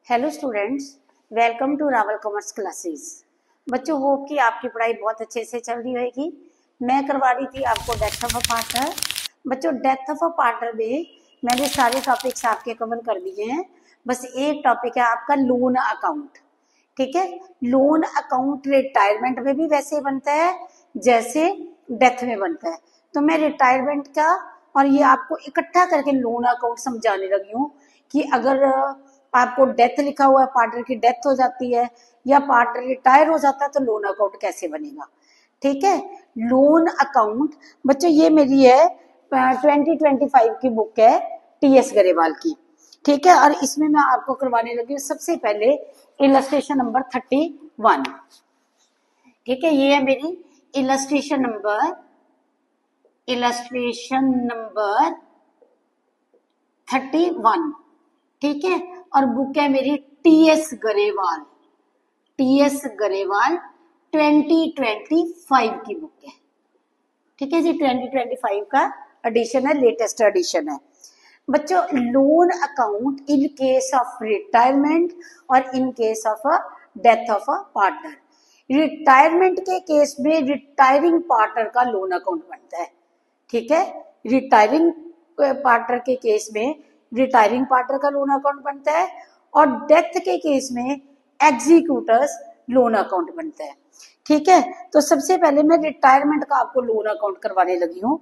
Hello students, welcome to Rawal commerce classes. बच्चों, hope कि आपकी पढ़ाई बहुत अच्छे से चल रही होगी। मैं करवा रही थी आपको डेप्थ ऑफ अ पार्टनर। बच्चों, डेप्थ ऑफ अ पार्टनर में मैंने सारे टॉपिक्स आपके कवर कर दिए हैं। बस एक टॉपिक है आपका लोन अकाउंट। ठीक है, लोन अकाउंट रिटायरमेंट में भी वैसे बनता है जैसे डेथ में बनता है। तो मैं रिटायरमेंट का और ये आपको इकट्ठा करके लोन अकाउंट समझाने लगी हूँ कि अगर आपको डेथ लिखा हुआ है, पार्टनर की डेथ हो जाती है या पार्टनर रिटायर हो जाता है, तो लोन अकाउंट कैसे बनेगा। ठीक है, लोन अकाउंट बच्चों ये मेरी है 2025 की बुक है टीएस गरेवाल की। ठीक है, और इसमें मैं आपको करवाने लगी हूँ सबसे पहले इलस्ट्रेशन नंबर 31। ठीक है, ये है मेरी इलस्ट्रेशन नंबर 31। ठीक है, और बुक है मेरी टीएस गरेवाल 2025 की बुक है। ठीक है जी, 2025 का एडिशन है, लेटेस्ट एडिशन है। बच्चों, loan account in case of retirement और in case of a death of a partner. Retirement के केस में रिटायरिंग पार्टनर का लोन अकाउंट बनता है। ठीक है, रिटायरिंग पार्टनर के केस में रिटायरिंग पार्टनर का लोन अकाउंट बनता है और डेथ के केस में एग्जीक्यूटर्स लोन अकाउंट बनता है। ठीक है, तो सबसे पहले मैं रिटायरमेंट का आपको लोन अकाउंट करवाने लगी हूँ।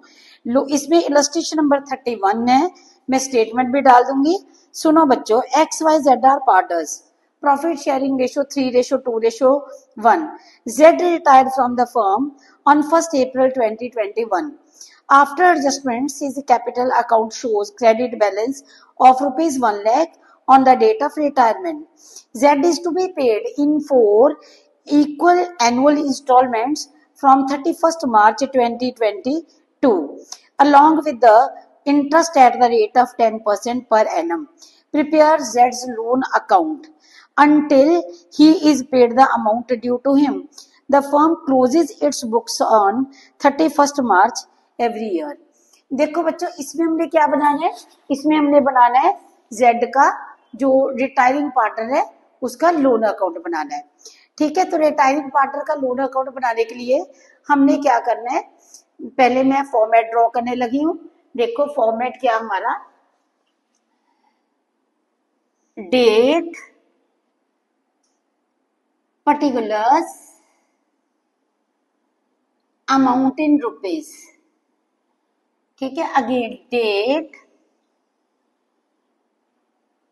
इसमें इलस्ट्रेशन नंबर 31 है, मैं स्टेटमेंट भी डाल दूंगी। सुनो बच्चों, XYZ are partners, profit sharing ratio 3:2:1। Z retired from the firm on 1st April 2021. After adjustments, his capital account shows credit balance of rupees 1 lakh on the date of retirement. Z is to be paid in 4 equal annual installments from 31st March 2022, along with the interest at the rate of 10% per annum. Prepare Z's loan account until he is paid the amount due to him. The firm closes its books on 31st March every year. देखो बच्चों, इसमें हमने क्या बनाना है, इसमें हमने बनाना है Z का जो रिटायरिंग पार्टनर है उसका लोन अकाउंट बनाना है। ठीक है, तो रिटायरिंग पार्टनर का लोन अकाउंट बनाने के लिए हमने क्या करना है, पहले मैं फॉर्मेट ड्रॉ करने लगी हूँ। देखो फॉर्मेट क्या हमारा, date, particulars, amount in rupees. ठीक है, again date,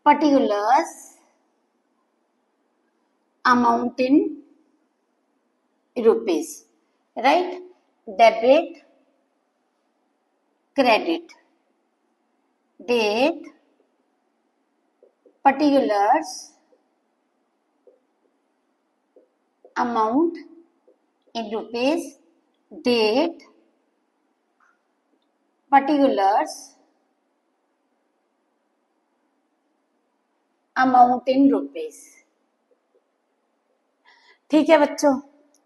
particulars, amount in rupees, right? Debit, credit, date, particulars, amount in rupees, date, particulars, amount in rupees. ठीक है बच्चों,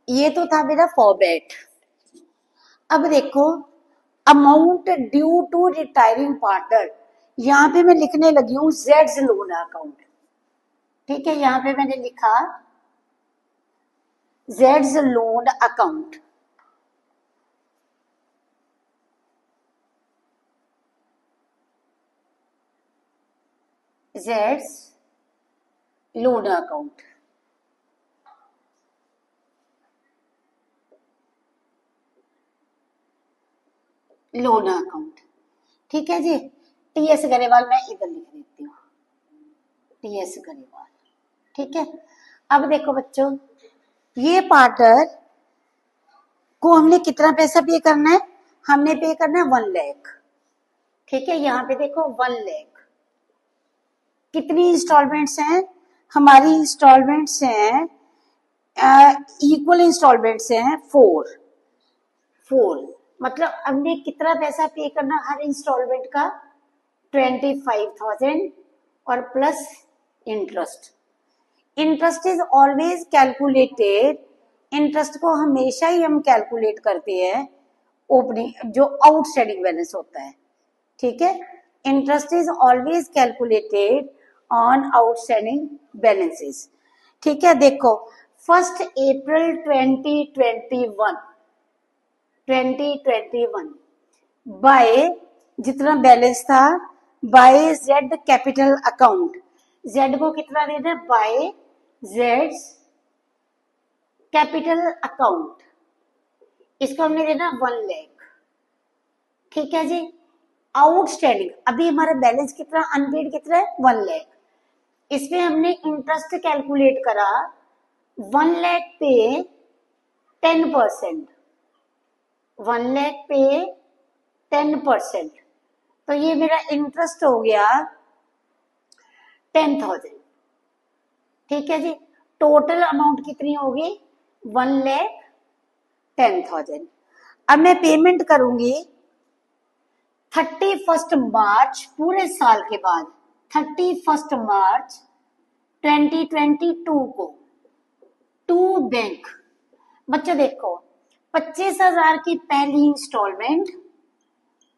ये तो था मेरा फॉर्मेट। अब देखो, amount due to retiring partner, यहां पे मैं लिखने लगी हूं जेड्स लोन अकाउंट। ठीक है, यहां पे मैंने लिखा Jades loan account. Jades loan account. Loan account, ठीक है जी। टीएस गरेवाल मैं इधर लिख देती हूँ, टीएस गरेवाल। ठीक है, अब देखो बच्चों, ये पार्टनर को हमने कितना पैसा पे करना है, हमने पे करना है 1 लाख। ठीक है, यहाँ पे देखो 1 लाख। कितनी इंस्टॉलमेंट्स हैं हमारी, इंस्टॉलमेंट्स हैं इक्वल इंस्टॉलमेंट्स हैं 4। मतलब हमने कितना पैसा पे करना हर इंस्टॉलमेंट का, 25,000 और plus interest. Interest is always calculated, interest को हमेशा ही हम कैलकुलेट करते हैं ओपनिंग जो आउटस्टैंडिंग बैलेंस होता है। ठीक है, interest is always calculated on outstanding balances. ठीक है, देखो 1 अप्रैल 2021 बाय जितना बैलेंस था by Z capital account, Z को कितना देना है बाय जेड कैपिटल अकाउंट, इसको हमने देना 1 लाख। ठीक है जी, आउटस्टैंडिंग अभी हमारा बैलेंस कितना अनपेड कितना है 1 लाख, इसमें हमने इंटरेस्ट कैलकुलेट करा 1 लाख पे 10%, 1 लाख पे 10%, तो ये मेरा इंटरेस्ट हो गया 10,000। ठीक है जी, टोटल अमाउंट कितनी होगी 1,10,000। अब मैं पेमेंट करूंगी 31 मार्च पूरे साल के बाद, 31 मार्च 2022 को टू बैंक। बच्चों देखो 25,000 की पहली इंस्टॉलमेंट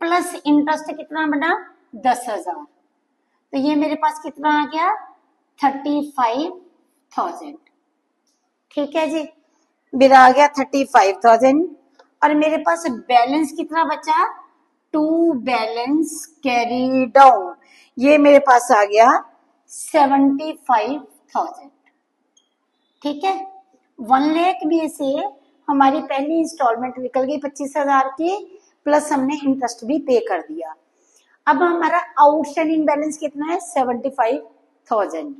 प्लस इंटरेस्ट कितना बना 10,000, तो ये मेरे पास कितना आ गया 35,000। ठीक है जी, मेरा आ गया 35,000 और मेरे पास बैलेंस कितना बचा टू बैलेंस कैरी डाउन, ये मेरे पास आ गया 75,000। ठीक है, 1 लाख में से हमारी पहली इंस्टॉलमेंट निकल गई 25,000 की, प्लस हमने इंटरेस्ट भी पे कर दिया। अब हमारा आउटस्टैंडिंग बैलेंस कितना है 75,000,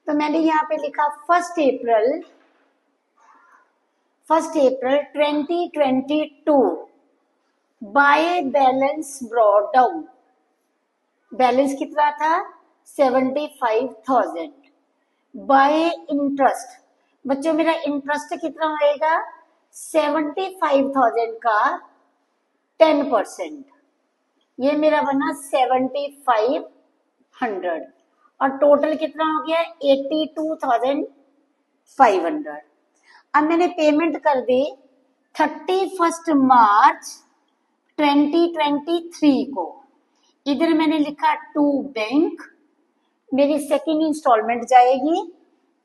तो मैंने यहाँ पे लिखा 1 अप्रैल 2022 by balance brought down, balance कितना था 75,000 बाय इंटरेस्ट। बच्चों मेरा इंटरेस्ट कितना होएगा 75,000 का 10%, ये मेरा बना 7,500 और टोटल कितना हो गया 82,500। अब मैंने पेमेंट कर दी 31 मार्च 2023 को, इधर मैंने लिखा टू बैंक, मेरी सेकेंड इंस्टॉलमेंट जाएगी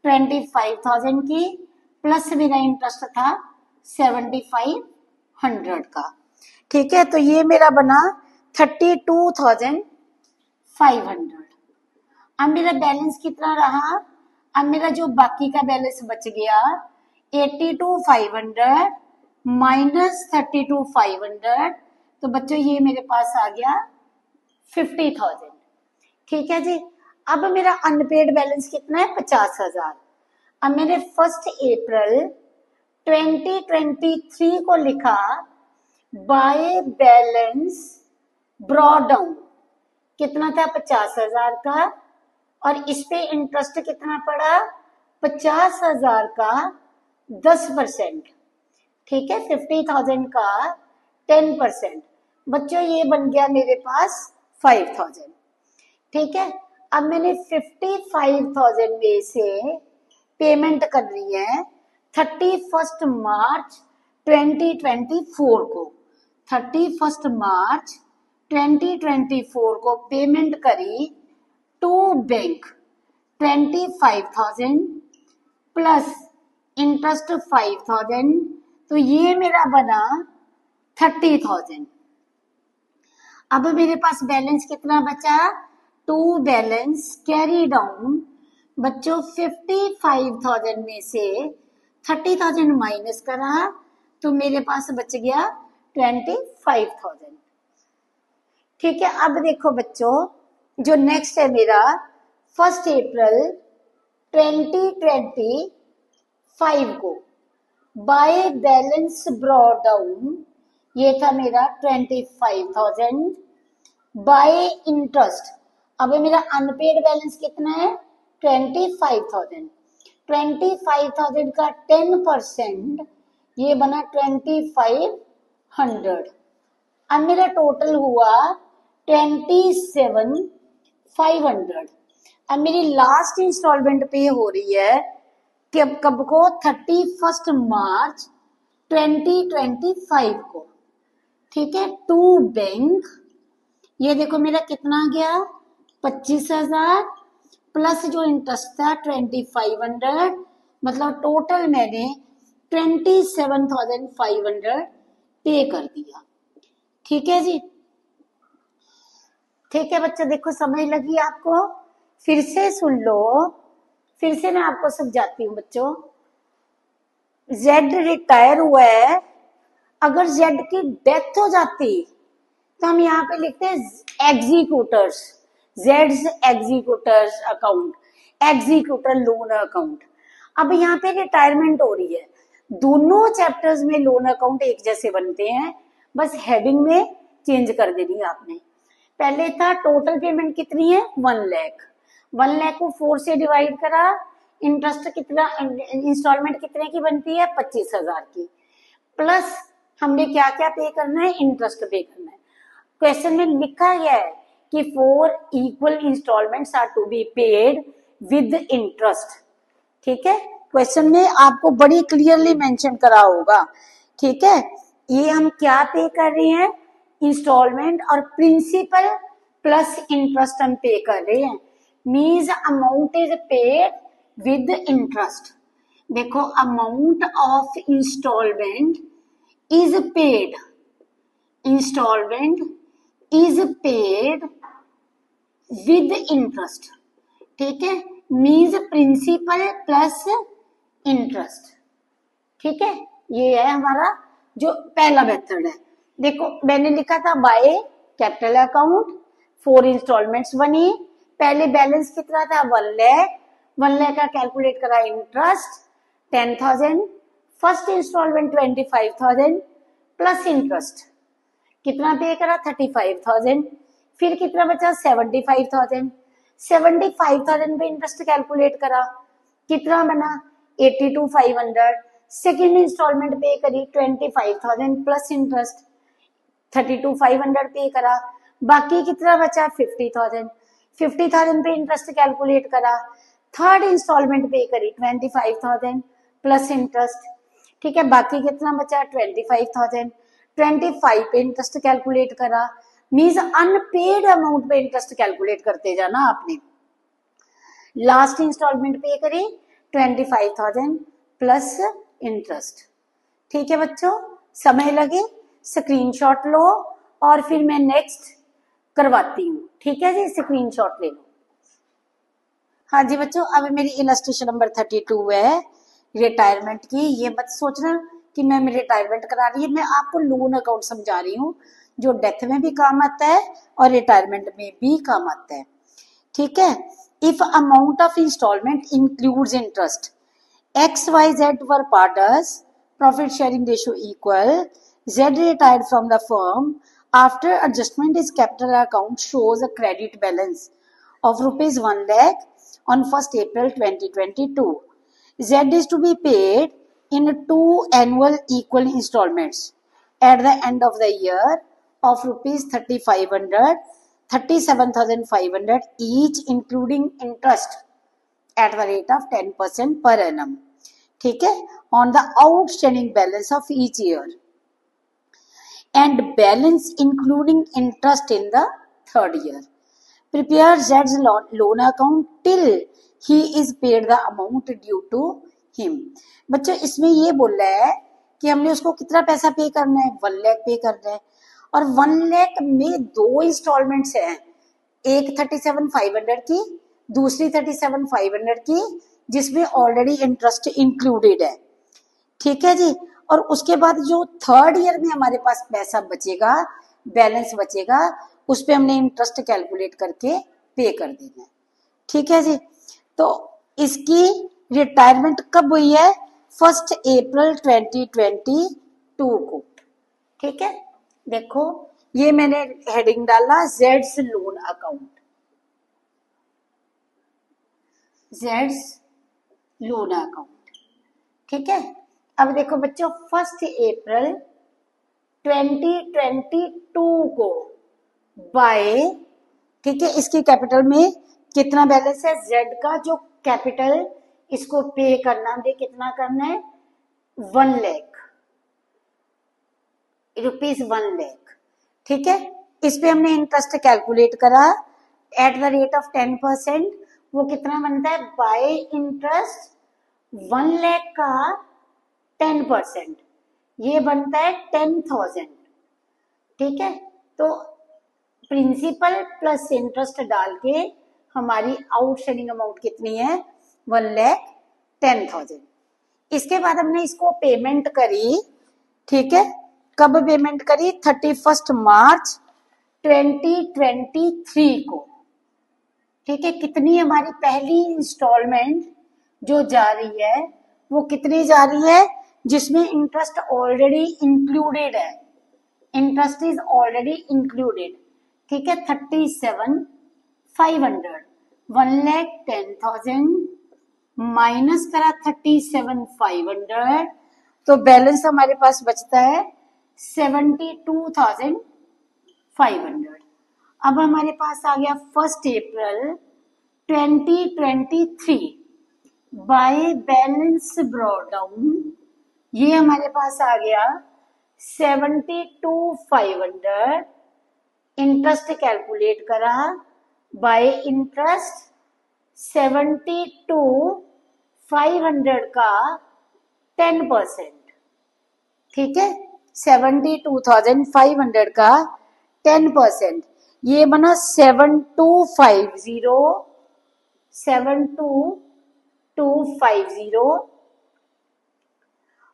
25,000 की, प्लस मेरा इंटरेस्ट था 7,500 का। ठीक है, तो ये मेरा बना 32,500। अब मेरा बैलेंस कितना रहा, अब मेरा जो बाकी का बैलेंस बच गया 82,500 माइनस 32,500, तो बच्चों ये मेरे पास आ गया 50,000। ठीक है जी, अब मेरा अनपेड बैलेंस कितना है 50,000। अब मैंने 1 अप्रैल 2023 को लिखा बाय बैलेंस ब्रॉट डाउन, कितना था 50,000 का, और इस पे इंटरेस्ट कितना पड़ा 50,000 का 10%। ठीक है, 50,000 का 10%, बच्चों ये बन गया मेरे पास 5,000। ठीक है, अब मैंने 55,000 में से पेमेंट कर रही है 31 मार्च 2024 को, 31 मार्च 2024 को पेमेंट करी टू बैंक 25,000 प्लस इंटरेस्ट 5,000, तो ये मेरा बना 30,000। अब मेरे पास बैलेंस कितना बचा टू बैलेंस कैरी डाउन। बच्चों 55,000 में से 30,000 माइनस करा तो मेरे पास बच गया 25,000। ठीक है, अब देखो बच्चों जो नेक्स्ट है मेरा 1 अप्रैल 2025 को बाय बैलेंस ब्रॉट डाउन, ये था मेरा 25,000 बाय इंटरेस्ट। अब मेरा अनपेड बैलेंस कितना है 25,000, 25,000 का 10% ये बना 2,500। अब मेरा टोटल हुआ 27,500। अब मेरी लास्ट इंस्टॉलमेंट पे हो रही है कि अब कब को 31 मार्च 2025 को। ठीक है, टू बैंक, ये देखो मेरा कितना आ गया 25,000 प्लस जो इंटरेस्ट था 2500, मतलब टोटल मैंने 27,500 पे कर दिया। ठीक है जी, ठीक है बच्चों, देखो समझ लगी आपको? फिर से सुन लो, फिर से मैं आपको समझाती हूँ बच्चों। जेड रिटायर हुआ है, अगर जेड की डेथ हो जाती तो हम यहाँ पे लिखते हैं executors, Jades executors account, executor loan account. अब यहाँ पे रिटायरमेंट हो रही है, दोनों चैप्टर्स में लोन अकाउंट एक जैसे बनते हैं, बस हेडिंग में चेंज कर देनी है आपने। पहले था टोटल पेमेंट कितनी है 1 लाख, 1 लाख को 4 से डिवाइड करा, इंटरेस्ट कितना, इंस्टॉलमेंट कितने की बनती है 25,000 की, प्लस हमने क्या क्या पे करना है, इंटरेस्ट पे करना है। क्वेश्चन में लिखा गया है कि 4 equal instalments are to be paid with interest. ठीक है, क्वेश्चन में आपको बड़ी क्लियरली मेंशन करा होगा। ठीक है, ये हम क्या पे कर रहे हैं, इंस्टॉलमेंट और प्रिंसिपल प्लस इंटरेस्ट हम पे कर रहे हैं, means amount is paid with interest. देखो amount of instalment is paid, instalment is paid with interest. ठीक है, मीन्स प्रिंसिपल प्लस इंटरेस्ट। ठीक है, ये है हमारा जो पहला मेथड है। देखो मैंने लिखा था बाय कैपिटल अकाउंट, 4 इंस्टॉलमेंट्स बनी, पहले बैलेंस कितना था 1 लाख, 1 लाख का कैलकुलेट करा interest 10,000, first instalment 25,000 plus interest कितना पे करा 35,000, फिर कितना बचा 75,000, 75,000 पे इंटरेस्ट कैलकुलेट करा, कितना बना 82,500, सेकेंड इंस्टॉलमेंट पे करी 25,000 प्लस इंटरेस्ट 32,500 पे करा, बाकी कितना बचा 50,000, 50,000 पे इंटरेस्ट कैलकुलेट करा, थर्ड इंस्टॉलमेंट पे करी 25,000 प्लस इंटरेस्ट। ठीक है, बाकी कितना बचा 25,000, 25 पे इंटरेस्ट कैलकुलेट करा, मीन्स अनपेड अमाउंट पे इंटरेस्ट कैलकुलेट करते जाना आपने। लास्ट इंस्टॉलमेंट पे करी 25,000 प्लस इंटरेस्ट। ठीक है बच्चों, समय लगे स्क्रीनशॉट लो और फिर मैं नेक्स्ट करवाती हूँ। ठीक है जी, स्क्रीनशॉट ले लो। हाँ जी बच्चों, अब मेरी इलस्ट्रेशन नंबर 32 है रिटायरमेंट की। ये मत सोचना कि मैं रिटायरमेंट करा रही है, मैं आपको लोन अकाउंट समझा रही हूँ जो डेथ में भी काम आता है और रिटायरमेंट में भी काम आता है। ठीक है, if amount of instalment includes interest, X Y Z were partners, profit sharing ratio equal, Z retired from the firm, after adjustment is capital account shows a credit balance of rupees 1 lakh on 1st April 2022. Z is to be paid in 2 annual equal installments at the end of the year of rupees 3,500, 37,500 each including interest at the rate of 10% per annum. ठीक है, on the outstanding balance of each year and balance including interest in the third year. Prepare Z's loan account till he is paid the amount due to him. बच्चों इसमें ये बोल रहा है कि हमने उसको कितना पैसा पे करना है 1 लाख पे करना है, और 1 लाख में 2 इंस्टॉलमेंट्स हैं, एक 37,500 की, दूसरी 37,500 की, जिसमें ऑलरेडी इंटरेस्ट इंक्लूडेड है। ठीक है जी, और उसके बाद जो थर्ड ईयर में हमारे पास पैसा बचेगा, बैलेंस बचेगा, उस पे हमने इंटरेस्ट कैलकुलेट करके पे कर देना है। ठीक है जी, तो इसकी रिटायरमेंट कब हुई है 1 अप्रैल 2022 को। ठीक है, देखो ये मैंने हेडिंग डाला Jades loan account, Jades loan account. ठीक है, अब देखो बच्चों 1 अप्रैल 2022 को बाय, ठीक है, इसकी कैपिटल में कितना बैलेंस है जेड का, जो कैपिटल इसको पे करना दे, कितना करना है 1 लाख रुपीज, 1 लाख। ठीक है, इस पे हमने इंटरेस्ट कैलकुलेट करा एट द रेट ऑफ 10%, वो कितना बनता है, बाय इंटरेस्ट 1 लाख का 10%, ये बनता है 10,000। ठीक है, तो प्रिंसिपल प्लस इंटरेस्ट डाल के हमारी आउटस्टैंडिंग अमाउंट कितनी है, 1,10,000। इसके बाद हमने इसको पेमेंट करी, ठीक है, कब पेमेंट करी, 31 मार्च 2023 को। ठीक है, कितनी हमारी पहली इंस्टॉलमेंट जो जा रही है वो कितनी जा रही है, जिसमें इंटरेस्ट ऑलरेडी इंक्लूडेड है, इंटरेस्ट इज ऑलरेडी इंक्लूडेड। ठीक है, 37,500, 1,10,000 माइनस करा 37,500, तो बैलेंस हमारे पास बचता है 72,500। अब हमारे पास आ गया 1 अप्रैल 2023 बाय बैलेंस ब्रॉट डाउन, ये हमारे पास आ गया 72,500। इंटरेस्ट कैलकुलेट करा, बाय इंटरेस्ट 72,500 का 10%। ठीक है, 72,500 का 10%, ये बना 72,250।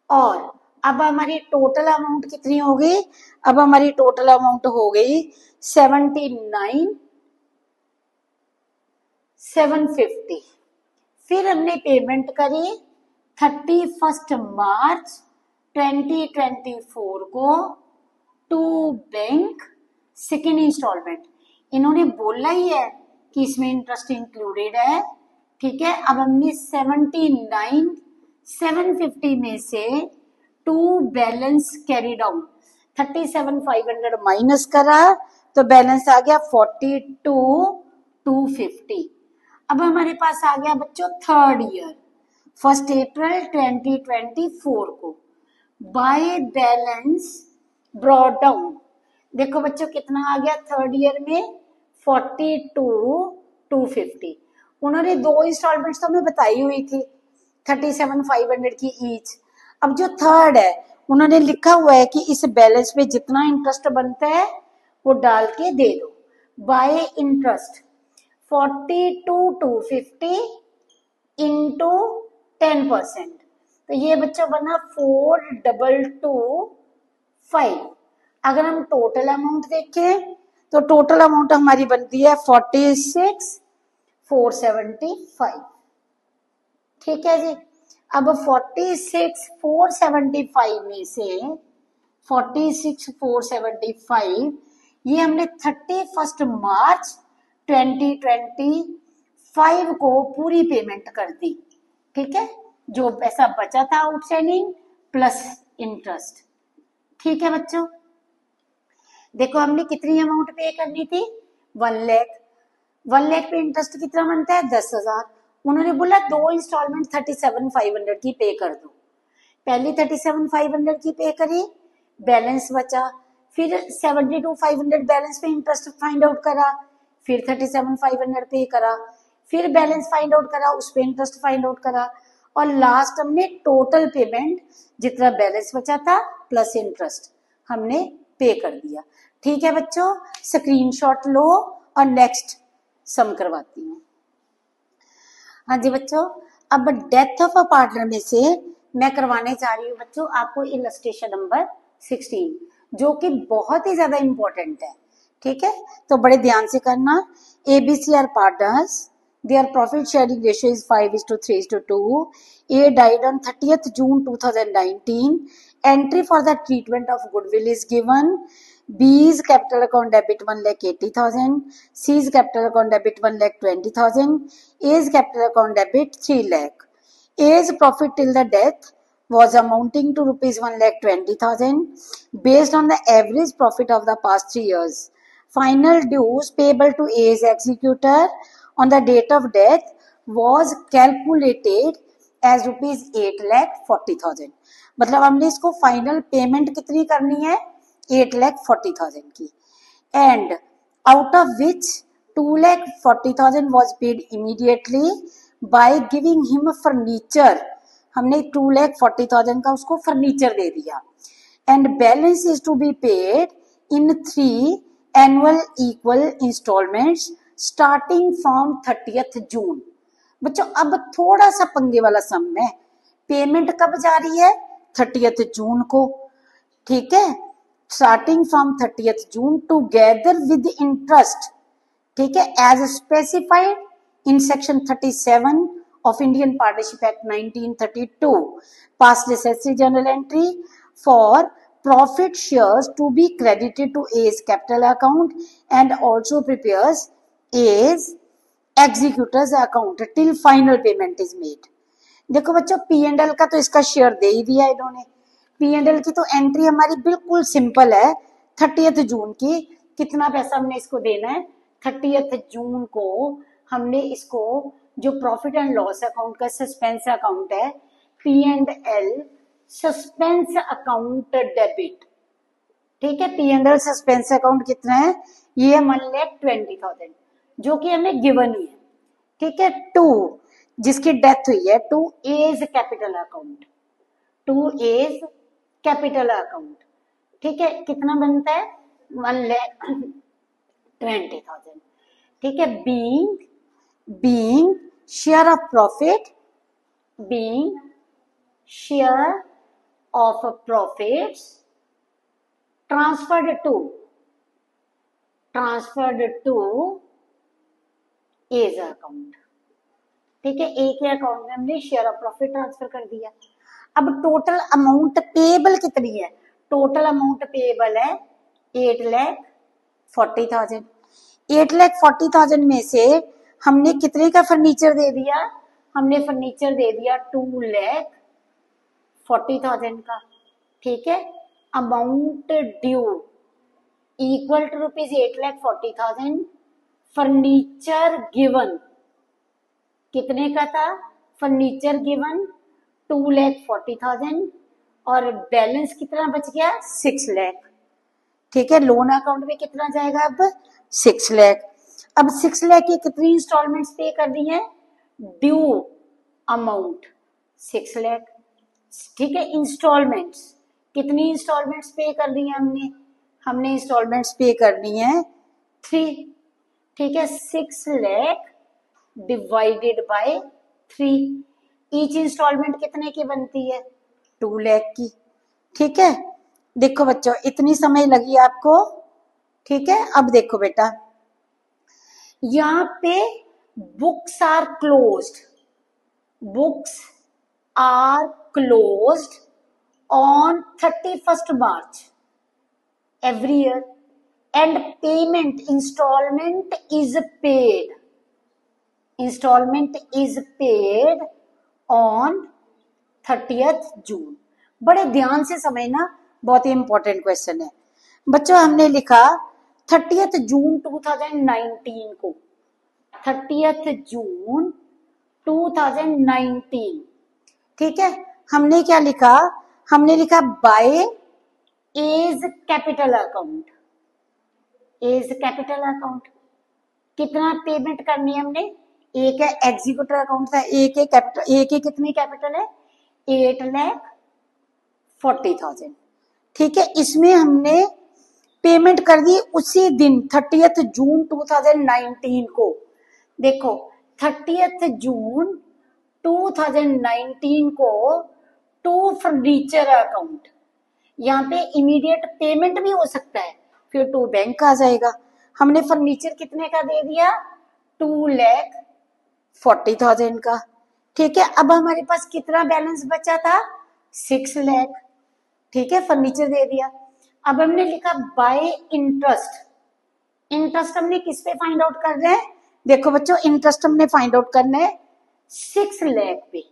और अब हमारी टोटल अमाउंट कितनी हो गई, अब हमारी टोटल अमाउंट हो गई 79,750। फिर हमने पेमेंट करी 31 मार्च 2024 को टू बैंक, सेकेंड इंस्टॉलमेंट। इन्होंने बोला ही है कि इसमें इंटरेस्ट इंक्लूडेड है। ठीक है, अब हमने 79,750 में से to balance carry down, 37,500 minus करा तो बैलेंस आ गया 42,250। अब हमारे पास आ गया बच्चों थर्ड ईयर, 1 अप्रैल 2024 को बाय बैलेंस ब्रॉट डाउन। देखो बच्चों कितना आ गया थर्ड ईयर में, 42,250। उन्होंने 2 इंस्टॉलमेंट्स तो हमें बताई हुई थी 37,500 की ईच। अब जो थर्ड है उन्होंने लिखा हुआ है कि इस बैलेंस पे जितना इंटरेस्ट बनता है वो डाल के दे दो, बाय इंटरेस्ट 42,250 इंटू 10%, तो ये बच्चों बना 4,225। अगर हम टोटल अमाउंट देखें तो टोटल अमाउंट हमारी बनती है 46,475। ठीक है जी, अब 46,475 में से 46,475 ये हमने 31 मार्च 2025 को पूरी पेमेंट कर दी। ठीक है, जो पैसा बचा था आउटस्टैंडिंग प्लस इंटरेस्ट। ठीक है बच्चों, देखो हमने कितनी अमाउंट पे करनी थी, 1 लाख। 1 लाख पे इंटरेस्ट कितना बनता है, 10,000। उन्होंने बोला 2 इंस्टॉलमेंट 37,500 की पे कर दो। पहली 37,500 की पे करी, बैलेंस बचा, फिर 72,500 बैलेंस पे इंटरेस्ट फाइंड आउट करा, फिर 37,500 पे करा, फिर बैलेंस फाइंड आउट करा, उस पे इंटरेस्ट फाइंड आउट करा, और लास्ट हमने टोटल पेमेंट जितना बैलेंस बचा था प्लस इंटरेस्ट हमने पे कर दिया। ठीक है बच्चों, स्क्रीनशॉट लो और नेक्स्ट सम करवाती हूँ। हाँ जी बच्चों, अब डेथ ऑफ अ पार्टनर में से मैं करवाने जा रही हूँ बच्चों आपको इलस्ट्रेशन नंबर 16, जो कि बहुत ही ज्यादा इंपॉर्टेंट है। ठीक है, तो बड़े ध्यान से करना। ABC are partners, their profit sharing ratio is 5:3:2. A died on 30th June 2019. Entry for the treatment of goodwill is given. B's capital account debit 1,80,000. C's capital account debit 1,20,000. A's capital account debit 3 lakh. A's profit till the death was amounting to rupees 1,20,000 based on the average profit of the past 3 years. Final dues payable to A's executor on the date of death was calculated as rupees 8,40,000। मतलब हमने इसको final payment कितनी करनी है, 8,40,000 की। And out of which 2,40,000 was paid immediately by giving him furniture. हमने 2,40,000 का उसको फर्नीचर दे दिया. And balance is to be paid in 3 annual equal installments starting from 30th June. बच्चों अब थोड़ा सा पंगे वाला सम है. पेमेंट कब जा रही है? 30th जून को. ठीक है, starting from 30th June together with interest. ठीक है, as specified in section 37 of Indian partnership act 1932. Pass necessary journal entry for profit shares to be credited to A's capital account and also prepares A's executors account till final payment is made. देखो बच्चों, P&L का तो इसका share दे ही दिया इन्होंने. P&L की तो entry हमारी बिल्कुल सिंपल है. 30th जून की कितना पैसा हमने इसको देना है? 30th जून को हमने इसको जो प्रॉफिट एंड लॉस अकाउंट का सस्पेंस अकाउंट है, P&L सस्पेंस अकाउंट डेबिट. ठीक है, P&L सस्पेंस अकाउंट कितना है? ये 1,20,000 जो कि हमें गिवन ही है. ठीक है, टू जिसकी डेथ हुई है, to as capital account, to as capital account. ठीक है, कितना बनता है? 1,20,000. ठीक है, being share of profit, being share of profits transferred to A's account. ठीक है, A के अकाउंट में हमने शेयर ऑफ प्रॉफिट ट्रांसफर कर दिया. अब टोटल अमाउंट पेएबल कितनी है? टोटल अमाउंट पेएबल है 8,40,000. 8,40,000 में से हमने कितने का फर्नीचर दे दिया? हमने फर्नीचर दे दिया 2,40,000 का. ठीक है, amount due equal to ₹8,40,000. Furniture given कितने का था? फर्नीचर गिवन 2,40,000 और बैलेंस कितना बच गया? 6 लाख. ठीक है, लोन अकाउंट में कितना जाएगा अब? 6 लाख. अब 6 लाख की कितनी इंस्टॉलमेंट्स पे कर दी है? Due amount 6 lakh. ठीक है, इंस्टॉलमेंट्स कितनी इंस्टॉलमेंट्स पे कर दी है हमने इंस्टॉलमेंट्स पे करनी है 3. ठीक है, 6 lakh divided by 3. Each instalment कितने की बनती है? 2 लाख की. ठीक है, देखो बच्चों इतनी समय लगी आपको. ठीक है, अब देखो बेटा, यहाँ पे books are closed, books are closed on 31st March every year and installment is paid on 30th June. बड़े ध्यान से समझना, बहुत ही इंपॉर्टेंट क्वेश्चन है बच्चों. हमने लिखा 30th जून 2019 को, 30th जून 2019. ठीक है, हमने क्या लिखा? हमने लिखा by as capital account. As capital account कितना पेमेंट करनी है हमने? एक है एग्जीक्यूटर अकाउंट था, एक है कैपिटल. एक कितनी कैपिटल है? 8,40,000. ठीक है, इसमें हमने पेमेंट कर दी उसी दिन 30th जून 2019 को. देखो 30th जून 2019 को टू फर्नीचर अकाउंट. यहाँ पे इमीडिएट पेमेंट भी हो सकता है, फिर टू बैंक आ जाएगा. हमने फर्नीचर कितने का दे दिया? 2,40,000 का. ठीक है, अब हमारे पास कितना बैलेंस बचा था? 6 लाख. ठीक है, फर्नीचर दे दिया. अब हमने लिखा बाय इंटरेस्ट. इंटरेस्ट हमने किस पे फाइंड आउट कर रहे हैं? देखो बच्चों, इंटरेस्ट हमने फाइंड आउट करना है 6 लाख पे.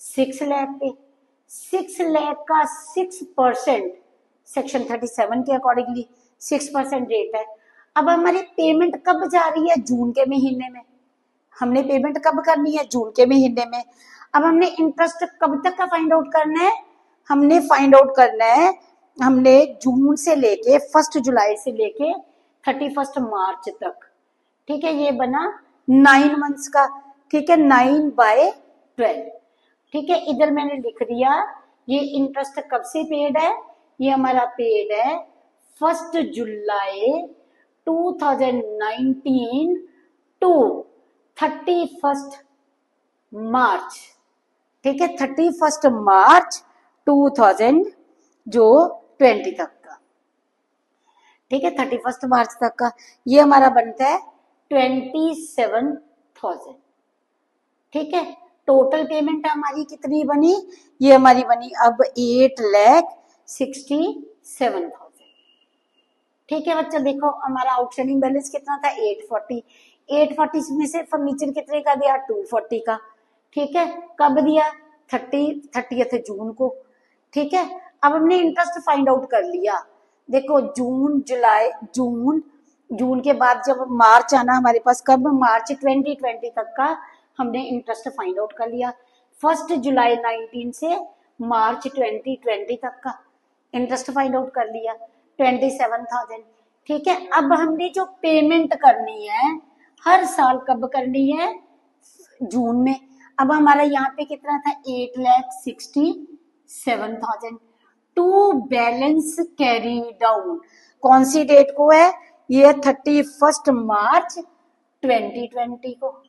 6 लाख पे 6 लाख का 6% सेक्शन 37 के अकॉर्डिंगली 6% रेट है. अब हमारी पेमेंट कब जा रही है? जून के महीने में. हमने पेमेंट कब करनी है? जून के महीने में. अब हमने इंटरेस्ट कब तक का फाइंड आउट करना है? हमने फाइंड आउट करना है, हमने जून से लेके 1 जुलाई से लेके 31 मार्च तक. ठीक है, ये बना 9 मंथ्स का, ठीक है, 9/12, ठीक है। इधर मैंने लिख दिया ये इंटरेस्ट कब से पेड है, ये हमारा पेड है 1 जुलाई 2019 टू 31 मार्च, ठीक है, 31 मार्च 2020 तक का, ठीक है, 31 मार्च तक का। ये हमारा बनता है 27,000, ठीक है। टोटल पेमेंट हमारी कितनी बनी, ये हमारी बनी अब 8,67,000, ठीक है बच्चा। देखो हमारा आउटस्टैंडिंग बैलेंस कितना था 840 में से फर्नीचर कितने का दिया 240 का, ठीक है। कब दिया 30 जून को, ठीक है। अब हमने इंटरेस्ट फाइंड आउट कर लिया। देखो जून जुलाई जून के बाद जब मार्च आना हमारे पास, कब मार्च 2020 तक का हमने इंटरेस्ट फाइंड आउट कर लिया। 1 जुलाई 19 से मार्च 2020 तक का इंटरेस्ट फाइंड आउट कर लिया 27,000, ठीक है। अब हमने जो पेमेंट करनी है हर साल कब करनी है, जून में। अब हमारा यहाँ पे कितना था 8,67,000 टू बैलेंस कैरी डाउन, कौन सी डेट को है, ये 31 मार्च 2020 को,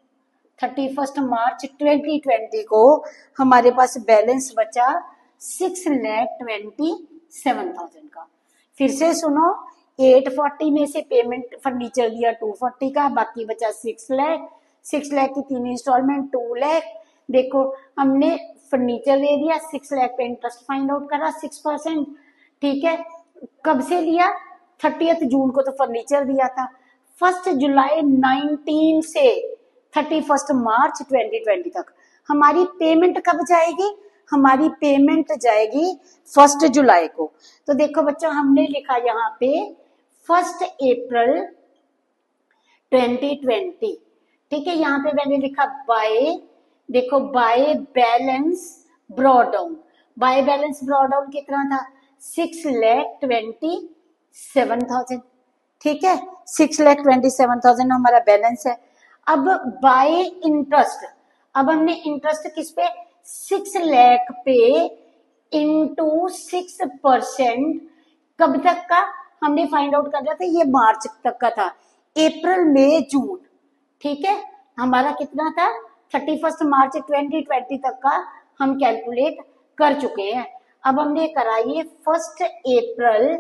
31 मार्च 2020 को हमारे पास बैलेंस बचा 6,27,000 का। फिर से सुनो, 840 में से पेमेंट फर्नीचर दिया 240 का, बाकी बचा 6 लाख, 6 लाख की 3 इंस्टॉलमेंट 2 लाख। देखो हमने फर्नीचर दे दिया, 6 लाख पे इंटरेस्ट फाइंड आउट करा 6%, ठीक है। कब से लिया 30 जून को तो फर्नीचर दिया था। 1 जुलाई 19 से 31 मार्च 2020 तक हमारी पेमेंट कब जाएगी, हमारी पेमेंट जाएगी 1 जुलाई को। तो देखो बच्चों हमने लिखा यहाँ पे 1 अप्रैल 2020, ठीक है। यहाँ पे मैंने लिखा बाय, देखो by balance brought down, by balance brought down कितना था 6,27,000, ठीक है, 6,27,000 हमारा बैलेंस है। अब बाय इंटरेस्ट, अब हमने इंटरेस्ट किस पे 6 लाख पे इंटू 6% कब तक का हमने फाइंड आउट कर रहा था, ये मार्च तक का था, अप्रैल मई जून, ठीक है। हमारा कितना था 31 मार्च 2020 तक का हम कैलकुलेट कर चुके हैं। अब हमने करा ये 1 अप्रैल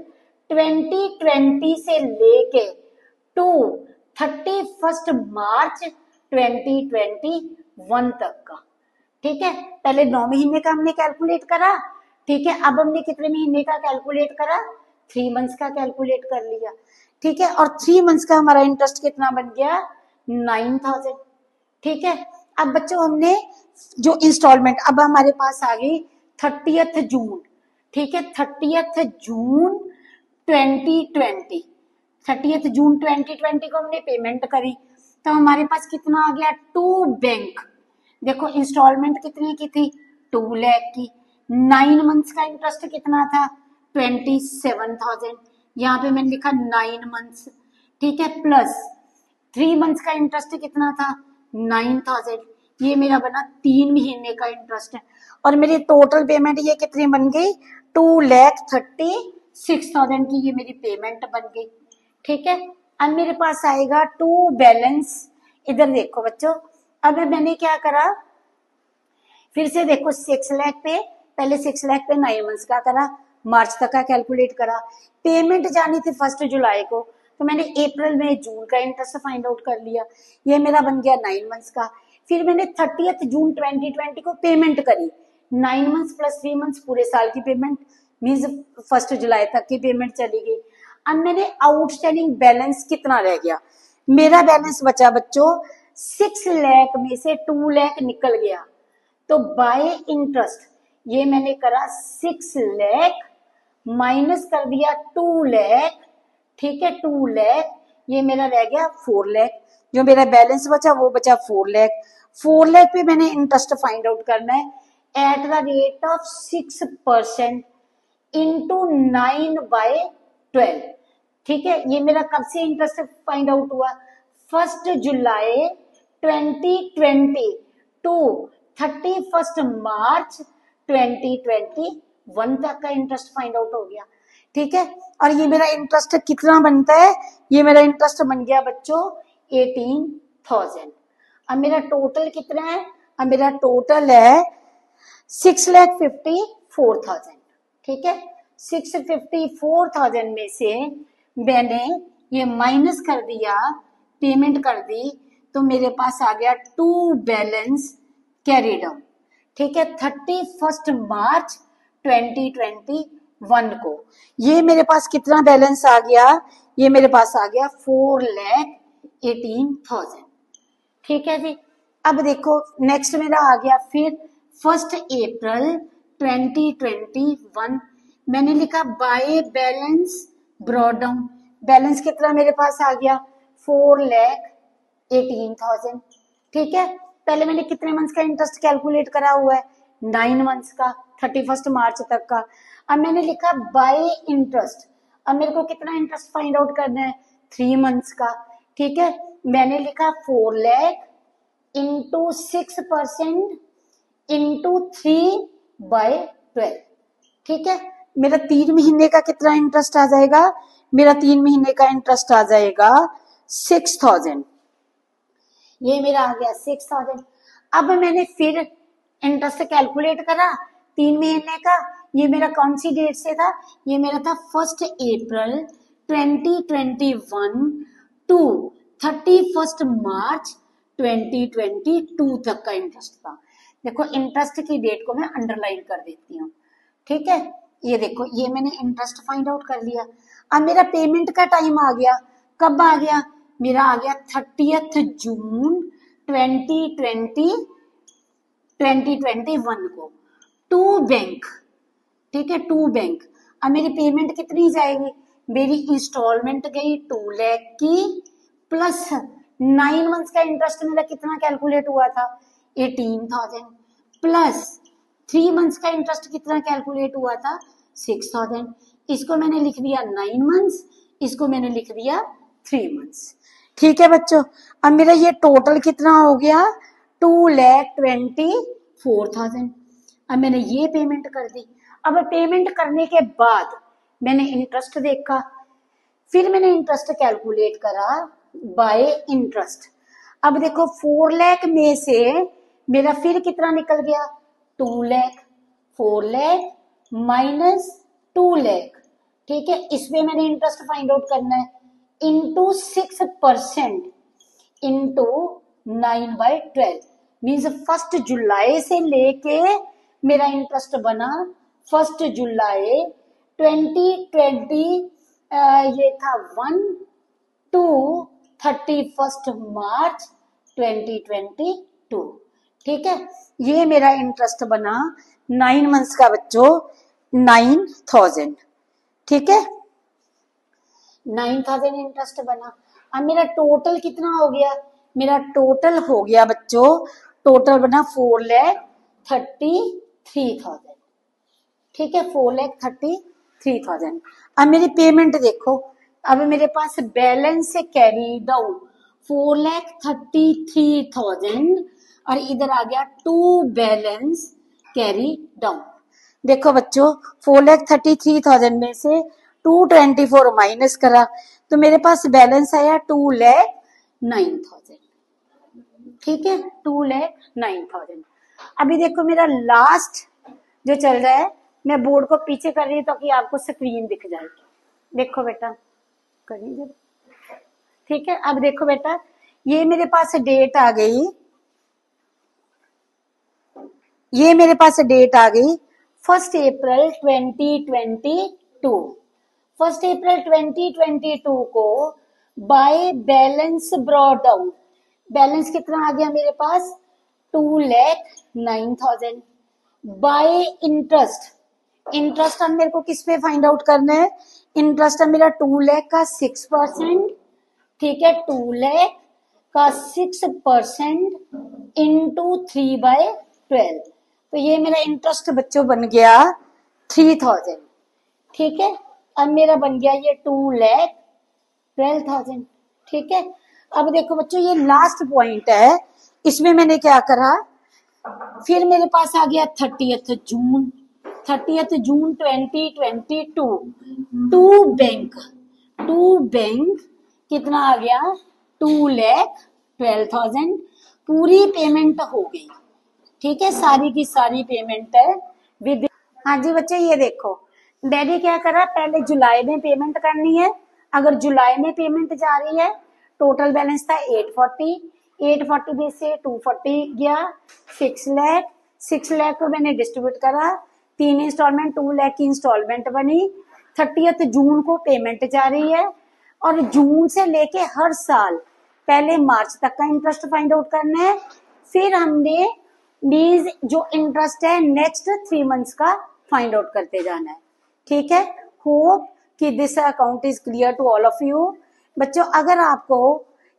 2020 से लेके टू 31 मार्च 2021 तक का, ठीक है। पहले 9 महीने का हमने कैलकुलेट करा, ठीक है। अब हमने कितने महीने का कैलकुलेट करा 3 मंथ्स का कैलकुलेट कर लिया, ठीक है। और 3 मंथ्स का हमारा इंटरेस्ट कितना बन गया 9,000, ठीक है। अब बच्चों हमने जो इंस्टॉलमेंट अब हमारे पास आ गई 30 जून, ठीक है, 30 जून 2020, 30 जून 2020 को हमने पेमेंट करी, तो हमारे पास कितना आ गया टू बैंक। देखो इंस्टॉलमेंट कितने की थी 2 लाख की, 9 मंथ्स का इंटरेस्ट कितना था 27,000, यहाँ पे मैंने लिखा 9 मंथ्स, ठीक है, प्लस 3 मंथ्स का इंटरेस्ट कितना था 9,000, ये मेरा बना 3 महीने का इंटरेस्ट है। और मेरी टोटल पेमेंट ये कितनी बन गई 2,36,000 की ये मेरी पेमेंट बन गई, ठीक है। अब मेरे पास आएगा टू बैलेंस, इधर देखो बच्चों, अब मैंने क्या करा फिर से देखो 6 लाख पे, पहले 6 लाख पे 9 मंथ्स का करा, मार्च तक का कैलकुलेट करा, पेमेंट जानी थी 1 जुलाई को, तो मैंने अप्रैल में जून का इंटरेस्ट फाइंड आउट कर लिया, ये मेरा बन गया 9 मंथ्स का। फिर मैंने 30 जून 2020 को पेमेंट करी, 9 मंथ्स प्लस 3 मंथ्स पूरे साल की पेमेंट मीन्स 1 जुलाई तक की पेमेंट चली गई। अब मैंने आउटस्टैंडिंग बैलेंस कितना रह गया, मेरा बैलेंस बचा बच्चों 6 लाख में से 2 लाख निकल गया, तो बाय इंटरेस्ट ये मैंने करा 6 लाख माइनस कर दिया 2 लाख, ठीक है, 2 लाख, ये मेरा रह गया 4 लाख, जो मेरा बैलेंस बचा वो बचा 4 लाख। 4 लाख पे मैंने इंटरेस्ट फाइंड आउट करना है at the rate of 6% into 9/12, ठीक है। ये मेरा कब से इंटरेस्ट फाइंड आउट हुआ जुलाई 2020 टू 31 मार्च 2021 तक का इंटरेस्ट फाइंड आउट हो गया। ठीक है, और ये मेरा इंटरेस्ट कितना बनता है, ये मेरा इंटरेस्ट बन गया बच्चों 18,000। अब मेरा टोटल कितना है, अब मेरा टोटल है 6,54,000। ठीक है, 6,54,000 में से मैंने ये माइनस कर दिया, पेमेंट कर दी, तो मेरे पास आ गया टू बैलेंस कैरी डाउन। ठीक है, 31 मार्च 2021 को ये मेरे पास कितना बैलेंस आ गया, ये मेरे पास आ गया 4,18,000। ठीक है जी, अब देखो नेक्स्ट मेरा आ गया फिर 1 अप्रैल 2021। मैंने लिखा by balance brought down, balance कितना मेरे पास आ गया 4,18,000। ठीक है, पहले मैंने कितने मंथ्स का इंटरेस्ट कैलकुलेट करा हुआ है, 9 मंथ्स का, 31 मार्च तक का। अब मैंने लिखा बाय इंटरेस्ट, अब मेरे को कितना इंटरेस्ट फाइंड आउट करना है, 3 मंथ्स का। ठीक है, मैंने लिखा 4 लाख इंटू 6% इंटू 3/12। ठीक है, मेरा 3 महीने का कितना इंटरेस्ट आ जाएगा, मेरा 3 महीने का इंटरेस्ट आ जाएगा 6,000। ये मेरा आ गया 6,000। अब मैंने फिर इंटरेस्ट कैलकुलेट करा 3 महीने का, ये मेरा कौन सी डेट से था, ये मेरा था 1 अप्रैल 2021 टू 31 मार्च 2022 तक का इंटरेस्ट था। देखो इंटरेस्ट की डेट को मैं अंडरलाइन कर देती हूँ। ठीक है, ये देखो ये मैंने इंटरेस्ट फाइंड आउट कर लिया। अब मेरा पेमेंट का टाइम आ गया, कब आ गया, मेरा आ गया 30 जून 2021 को टू बैंक। ठीक है, टू बैंक। अब मेरी पेमेंट कितनी जाएगी, मेरी इंस्टॉलमेंट गई 2 लाख की, प्लस 9 मंथ्स का इंटरेस्ट मेरा कितना कैलकुलेट हुआ था 18,000, प्लस 3 मंथ्स का इंटरेस्ट कितना कैलकुलेट हुआ था 6,000। इसको मैंने लिख दिया 9 मंथ्स, इसको मैंने लिख दिया 3 मंथ्स। ठीक है बच्चों, अब मेरा ये टोटल कितना हो गया 2,24,000। अब मैंने ये पेमेंट कर दी। अब पेमेंट करने के बाद मैंने इंटरेस्ट देखा, फिर मैंने इंटरेस्ट कैलकुलेट करा बाय इंटरेस्ट। अब देखो 4 लाख में से मेरा फिर कितना निकल गया 2 लाख, 4 लाख माइनस 2 लाख। ठीक है, इसमें मैंने इंटरेस्ट फाइंड आउट करना है इंटू 6% इंटू 9/12 मीन्स 1 जुलाई से लेके मेरा इंटरेस्ट बना 1 जुलाई 2020 ये था 1 टू 31 मार्च 2022। ठीक है, ये मेरा इंटरेस्ट बना 9 मंथ्स का बच्चों 9,000। ठीक है, 9,000 इंटरेस्ट बना। अब मेरा टोटल कितना हो गया, मेरा टोटल हो गया बच्चों, टोटल बना 4,33,000। ठीक है, 4,33,000। अब मेरी पेमेंट देखो, अब मेरे पास बैलेंस से कैरी डाउन 4,33,000 और इधर आ गया टू बैलेंस कैरी डाउन। देखो बच्चों 4,33,000 में से 224 माइनस करा तो मेरे पास बैलेंस आया 2,09,000। ठीक है, 2,09,000। अभी देखो मेरा लास्ट जो चल रहा है, मैं बोर्ड को पीछे कर रही हूँ ताकि आपको स्क्रीन दिख जाएगी। देखो बेटा करिए। ठीक है, अब देखो बेटा ये मेरे पास डेट आ गई, ये मेरे पास डेट आ गई 1 अप्रैल 2022। 1 अप्रैल 2022 को by balance brought down, balance कितना आ गया मेरे पास 2,09,000 बाय इंटरेस्ट। इंटरेस्ट अब मेरे को किस पे फाइंड आउट करना है, इंटरेस्ट है मेरा 2 लाख का 6%। ठीक है, 2 लाख का 6% इंटू 3/12, तो ये मेरा इंटरेस्ट बच्चों बन गया 3,000। ठीक है, अब मेरा बन गया ये 2,12,000। ठीक है, अब देखो बच्चों ये लास्ट पॉइंट है, इसमें मैंने क्या करा, फिर मेरे पास आ गया 30th जून 2022 टू बैंक कितना आ गया 2,12,000 पूरी पेमेंट हो गई। ठीक है, सारी की सारी पेमेंट है विद। हाँ जी बच्चे ये देखो डैडी क्या करा, पहले जुलाई में पेमेंट करनी है। अगर जुलाई में पेमेंट जा रही है, टोटल बैलेंस था 840 में से 240 गया, 6 लाख को मैंने डिस्ट्रीब्यूट करा, 3 इंस्टॉलमेंट 2 लाख की इंस्टॉलमेंट बनी। 30th जून को पेमेंट जा रही है और जून से लेके हर साल पहले मार्च तक का इंटरेस्ट फाइंड आउट करना है। फिर हमने मीन्स जो इंटरेस्ट है नेक्स्ट 3 मंथ्स का फाइंड आउट करते जाना है। ठीक है, होप कि this account is clear to all of you. बच्चों अगर आपको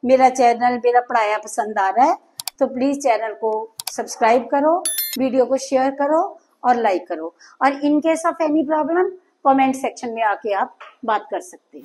मेरा चैनल मेरा पढ़ाया पसंद आ रहा है तो प्लीज चैनल को सब्सक्राइब करो, वीडियो को शेयर करो और लाइक करो, और in case of any problem comment section में आके आप बात कर सकते हैं।